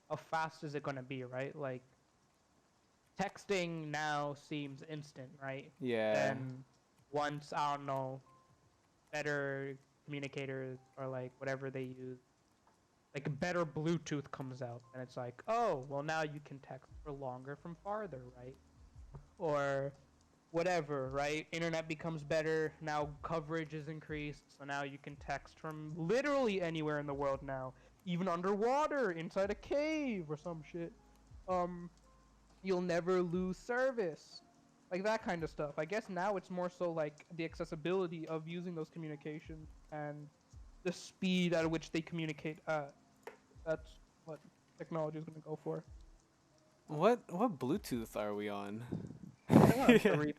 How fast is it gonna be, right? Like, texting now seems instant, right? Yeah. Then once, I don't know, better communicators or like whatever they use, like a better Bluetooth comes out, and it's like, oh, well now you can text for longer from farther, right? Or whatever, right? Internet becomes better, now coverage is increased, so now you can text from literally anywhere in the world now, even underwater, inside a cave or some shit. You'll never lose service. Like that kind of stuff. I guess now it's more so like the accessibility of using those communications and the speed at which they communicate at. That's what technology is going to go for. What Bluetooth are we on? I don't know, 3.0.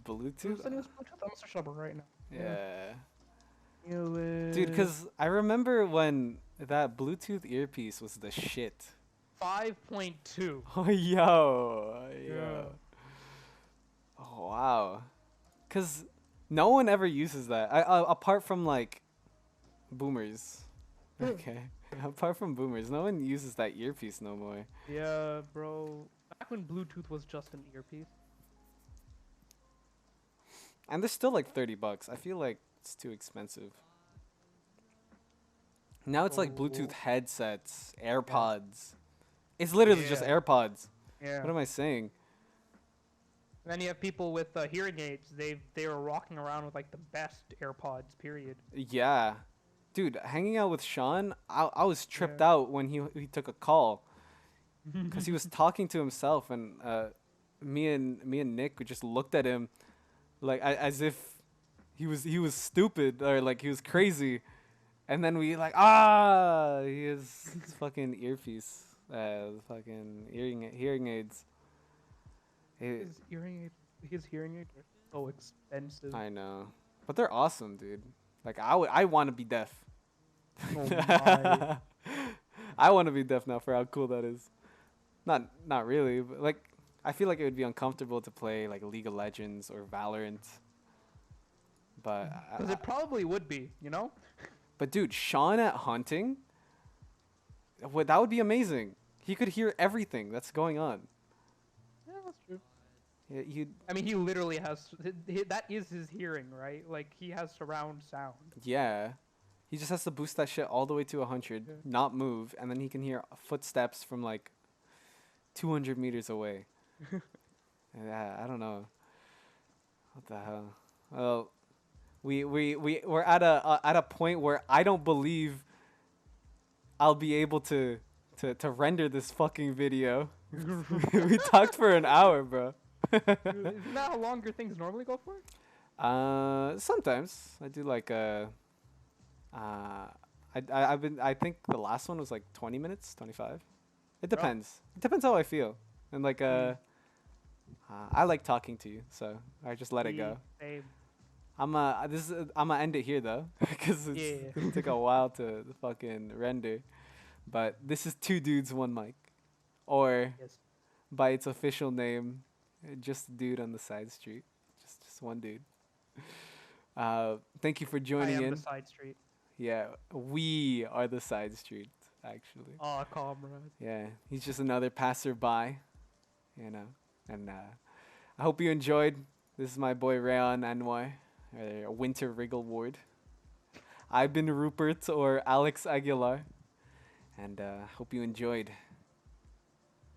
Bluetooth? Who's in this Bluetooth? I'm gonna search it up right now. Yeah. Dude, Dude, cuz I remember when that Bluetooth earpiece was the shit. 5.2. Oh, yo. Yeah. Oh, wow. Cuz no one ever uses that. Apart from like boomers. Okay. Apart from boomers, no one uses that earpiece no more. Yeah, bro. Back when Bluetooth was just an earpiece. And they're still like $30. I feel like it's too expensive. Now it's like Bluetooth Oh. headsets, AirPods. It's literally just Yeah. AirPods. Yeah. What am I saying? And then you have people with hearing aids. They were walking around with like the best AirPods. Period. Yeah. Dude, hanging out with Sean, I was tripped Yeah. out when he took a call because he was talking to himself, and me and Nick we just looked at him like as if he was stupid or like he was crazy, and then we like he is his fucking earpiece. fucking hearing aids. It, His hearing aids are so expensive. I know, but they're awesome, dude. Like I want to be deaf. Oh my. I want to be deaf now for how cool that is. Not really, but like I feel like it would be uncomfortable to play like League of Legends or Valorant. But Because it probably would be, you know? but dude, Sean at hunting, that would be amazing. He could hear everything that's going on. Yeah, that's true. He I mean, he literally has. That is his hearing, right? Like, he has surround sound. yeah. He just has to boost that shit all the way to 100, Yeah. not move, and then he can hear footsteps from like 200 meters away. Yeah, I don't know. What the hell? Well, we're at a point where I don't believe I'll be able to render this fucking video. We talked for an hour, bro. Isn't that how longer things normally go for? Sometimes I do like I think the last one was like 20 minutes, 25. It depends. It depends how I feel. And like I like talking to you, so I just let it go. Same. I'm gonna end it here though, because it's gonna take a while to fucking render. But this is Two Dudes, One Mic, or Yes. by its official name, just a dude on the side street, just one dude. Thank you for I joining am in. the side street. Yeah, we are the side street, actually. Aw, comrade. Yeah, he's just another passerby, you know. And I hope you enjoyed. This is my boy Rayon Anwar, Winter Wriggle Ward. I've been Rupert or Alex Aguilar, and hope you enjoyed.